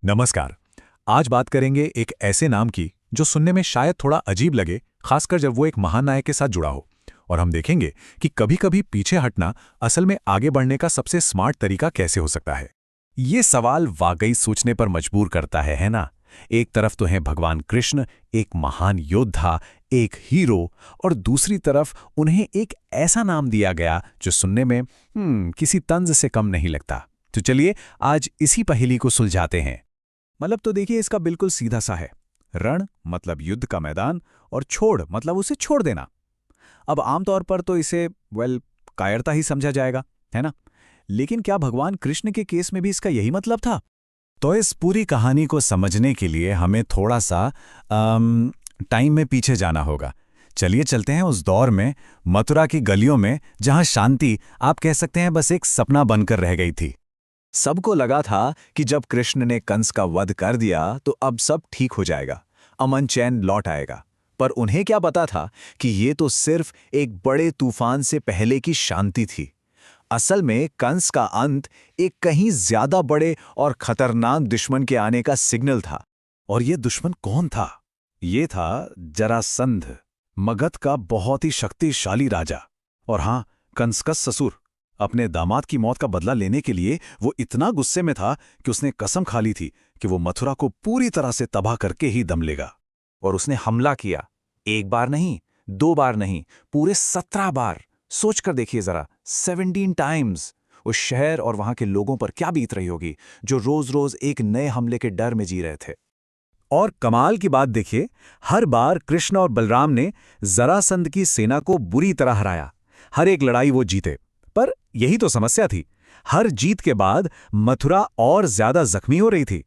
नमस्कार। आज बात करेंगे एक ऐसे नाम की जो सुनने में शायद थोड़ा अजीब लगे, खासकर जब वो एक महानायक के साथ जुड़ा हो। और हम देखेंगे कि कभी-कभी पीछे हटना असल में आगे बढ़ने का सबसे स्मार्ट तरीका कैसे हो सकता है। ये सवाल वाकई सोचने पर मजबूर करता है ना? एक तरफ तो हैं भगवान कृष्ण, एक महान योद्धा, एक हीरो, और दूसरी तरफ उन्हें एक ऐसा नाम दिया गया जो सुनने में किसी तंज से कम नहीं लगता। तो चलिए आज इसी पहेली को सुलझाते हैं। मतलब तो देखिए, इसका बिल्कुल सीधा सा है। रण मतलब युद्ध का मैदान, और छोड़ मतलब उसे छोड़ देना। अब आमतौर पर तो इसे कायरता ही समझा जाएगा, है ना? लेकिन क्या भगवान कृष्ण के केस में भी इसका यही मतलब था? तो इस पूरी कहानी को समझने के लिए हमें थोड़ा सा टाइम में पीछे जाना होगा। चलिए चलते हैं उस दौर में, मथुरा की गलियों में, जहां शांति आप कह सकते हैं बस एक सपना बनकर रह गई थी। सबको लगा था कि जब कृष्ण ने कंस का वध कर दिया तो अब सब ठीक हो जाएगा, अमन चैन लौट आएगा। पर उन्हें क्या पता था कि ये तो सिर्फ एक बड़े तूफान से पहले की शांति थी। असल में कंस का अंत एक कहीं ज्यादा बड़े और खतरनाक दुश्मन के आने का सिग्नल था। और ये दुश्मन कौन था? ये था जरासंध, मगध का बहुत ही शक्तिशाली राजा। और हाँ, कंस का ससुर। अपने दामाद की मौत का बदला लेने के लिए वो इतना गुस्से में था कि उसने कसम खा ली थी कि वो मथुरा को पूरी तरह से तबाह करके ही दम लेगा। और उसने हमला किया, एक बार नहीं, 2 बार नहीं, पूरे 17 बार। सोच कर देखिए जरा, 17 टाइम्स। उस शहर और वहां के लोगों पर क्या बीत रही होगी, जो रोज रोज एक नए हमले के डर में जी रहे थे। और कमाल की बात देखिए, हर बार कृष्ण और बलराम ने जरासंध की सेना को बुरी तरह हराया। हर एक लड़ाई वो जीते। पर यही तो समस्या थी, हर जीत के बाद मथुरा और ज्यादा जख्मी हो रही थी।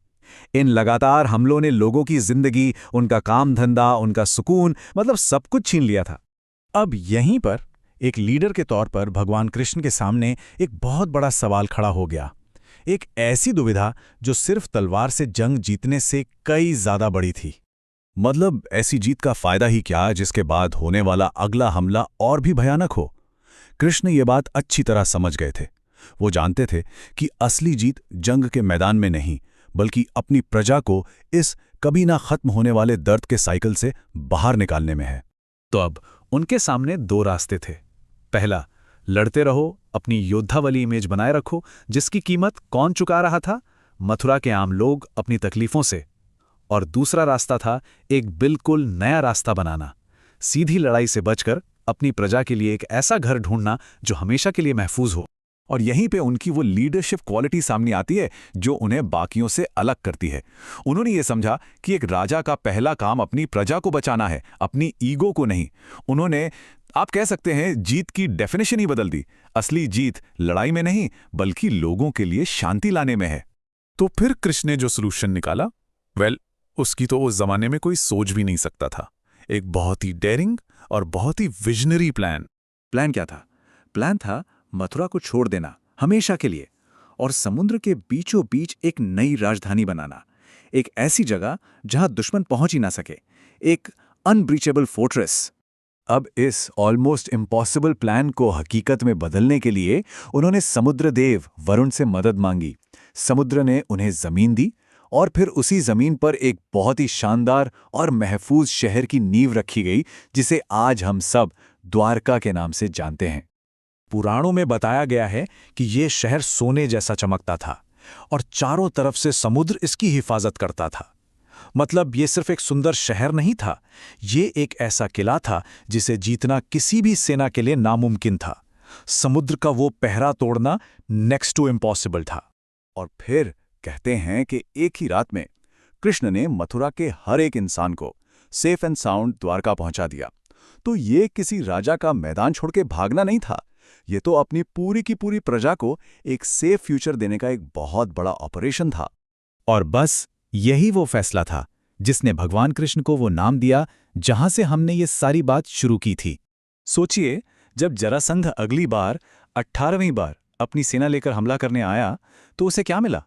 इन लगातार हमलों ने लोगों की जिंदगी, उनका काम धंधा, उनका सुकून, मतलब सब कुछ छीन लिया था। अब यहीं पर एक लीडर के तौर पर भगवान कृष्ण के सामने एक बहुत बड़ा सवाल खड़ा हो गया। एक ऐसी दुविधा जो सिर्फ तलवार से जंग जीतने से कई ज्यादा बड़ी थी। मतलब ऐसी जीत का फायदा ही क्या जिसके बाद होने वाला अगला हमला और भी भयानक हो। कृष्ण ये बात अच्छी तरह समझ गए थे। वो जानते थे कि असली जीत जंग के मैदान में नहीं, बल्कि अपनी प्रजा को इस कभी ना खत्म होने वाले दर्द के साइकिल से बाहर निकालने में है। तो अब उनके सामने 2 रास्ते थे। पहला, लड़ते रहो, अपनी योद्धा वाली इमेज बनाए रखो, जिसकी कीमत कौन चुका रहा था? मथुरा के आम लोग अपनी तकलीफों से। और दूसरा रास्ता था एक बिल्कुल नया रास्ता बनाना, सीधी लड़ाई से बचकर अपनी प्रजा के लिए एक ऐसा घर ढूंढना जो हमेशा के लिए महफूज हो। और यहीं पे उनकी वो लीडरशिप क्वालिटी सामने आती है जो उन्हें बाकियों से अलग करती है। उन्होंने ये समझा कि एक राजा का पहला काम अपनी प्रजा को बचाना है, अपनी ईगो को नहीं। उन्होंने, आप कह सकते हैं, जीत की डेफिनेशन ही बदल दी। असली जीत लड़ाई में नहीं, बल्कि लोगों के लिए शांति लाने में है। तो फिर कृष्ण ने जो सोल्यूशन निकाला, उसकी तो उस जमाने में कोई सोच भी नहीं सकता था। एक बहुत ही डेयरिंग और बहुत ही विजनरी प्लान। प्लान क्या था? प्लान था मथुरा को छोड़ देना हमेशा के लिए, और समुद्र के बीचों बीच एक नई राजधानी बनाना। एक ऐसी जगह जहां दुश्मन पहुंच ही ना सके, एक अनब्रीचेबल फोर्ट्रेस। अब इस ऑलमोस्ट इम्पॉसिबल प्लान को हकीकत में बदलने के लिए उन्होंने समुद्र देव वरुण से मदद मांगी। समुद्र ने उन्हें जमीन दी, और फिर उसी जमीन पर एक बहुत ही शानदार और महफूज शहर की नींव रखी गई, जिसे आज हम सब द्वारका के नाम से जानते हैं। पुराणों में बताया गया है कि यह शहर सोने जैसा चमकता था, और चारों तरफ से समुद्र इसकी हिफाजत करता था। मतलब ये सिर्फ एक सुंदर शहर नहीं था, ये एक ऐसा किला था जिसे जीतना किसी भी सेना के लिए नामुमकिन था। समुद्र का वो पहरा तोड़ना नेक्स्ट टू इम्पॉसिबल था। और फिर कहते हैं कि एक ही रात में कृष्ण ने मथुरा के हर एक इंसान को सेफ एंड साउंड द्वारका पहुंचा दिया। तो ये किसी राजा का मैदान छोड़ के भागना नहीं था, ये तो अपनी पूरी की पूरी प्रजा को एक सेफ फ्यूचर देने का एक बहुत बड़ा ऑपरेशन था। और बस यही वो फैसला था जिसने भगवान कृष्ण को वो नाम दिया जहां से हमने ये सारी बात शुरू की थी। सोचिए, जब जरासंध अगली बार 18वीं बार अपनी सेना लेकर हमला करने आया तो उसे क्या मिला?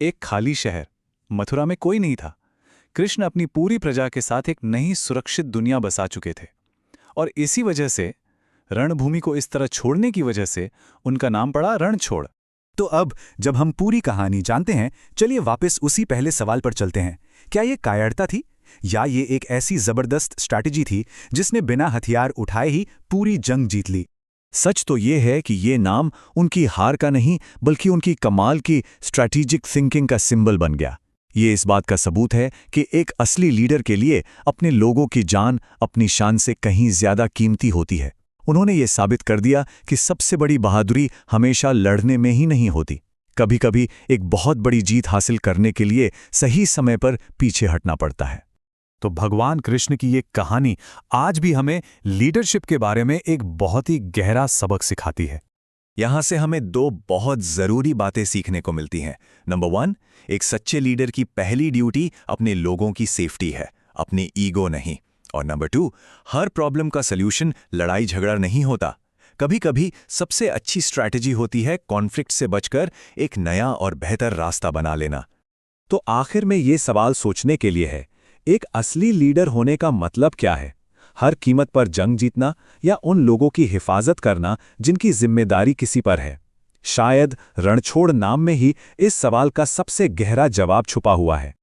एक खाली शहर। मथुरा में कोई नहीं था। कृष्ण अपनी पूरी प्रजा के साथ एक नई सुरक्षित दुनिया बसा चुके थे, और इसी वजह से रणभूमि को इस तरह छोड़ने की वजह से उनका नाम पड़ा रणछोड़। तो अब जब हम पूरी कहानी जानते हैं, चलिए वापस उसी पहले सवाल पर चलते हैं। क्या ये कायरता थी, या ये एक ऐसी जबरदस्त स्ट्रैटेजी थी जिसने बिना हथियार उठाए ही पूरी जंग जीत ली? सच तो ये है कि ये नाम उनकी हार का नहीं बल्कि उनकी कमाल की स्ट्रैटेजिक थिंकिंग का सिंबल बन गया। ये इस बात का सबूत है कि एक असली लीडर के लिए अपने लोगों की जान अपनी शान से कहीं ज्यादा कीमती होती है। उन्होंने ये साबित कर दिया कि सबसे बड़ी बहादुरी हमेशा लड़ने में ही नहीं होती। कभी कभी एक बहुत बड़ी जीत हासिल करने के लिए सही समय पर पीछे हटना पड़ता है। तो भगवान कृष्ण की ये कहानी आज भी हमें लीडरशिप के बारे में एक बहुत ही गहरा सबक सिखाती है। यहाँ से हमें दो बहुत ज़रूरी बातें सीखने को मिलती हैं। नंबर 1, एक सच्चे लीडर की पहली ड्यूटी अपने लोगों की सेफ्टी है, अपनी ईगो नहीं। और नंबर 2, हर प्रॉब्लम का सल्यूशन लड़ाई झगड़ा नहीं होता। कभी कभी सबसे अच्छी स्ट्रैटेजी होती है कॉन्फ्लिक्ट से बचकर एक नया और बेहतर रास्ता बना लेना। तो आखिर में ये सवाल सोचने के लिए है, एक असली लीडर होने का मतलब क्या है? हर कीमत पर जंग जीतना या उन लोगों की हिफाजत करना जिनकी जिम्मेदारी किसी पर है? शायद रणछोड़ नाम में ही इस सवाल का सबसे गहरा जवाब छुपा हुआ है।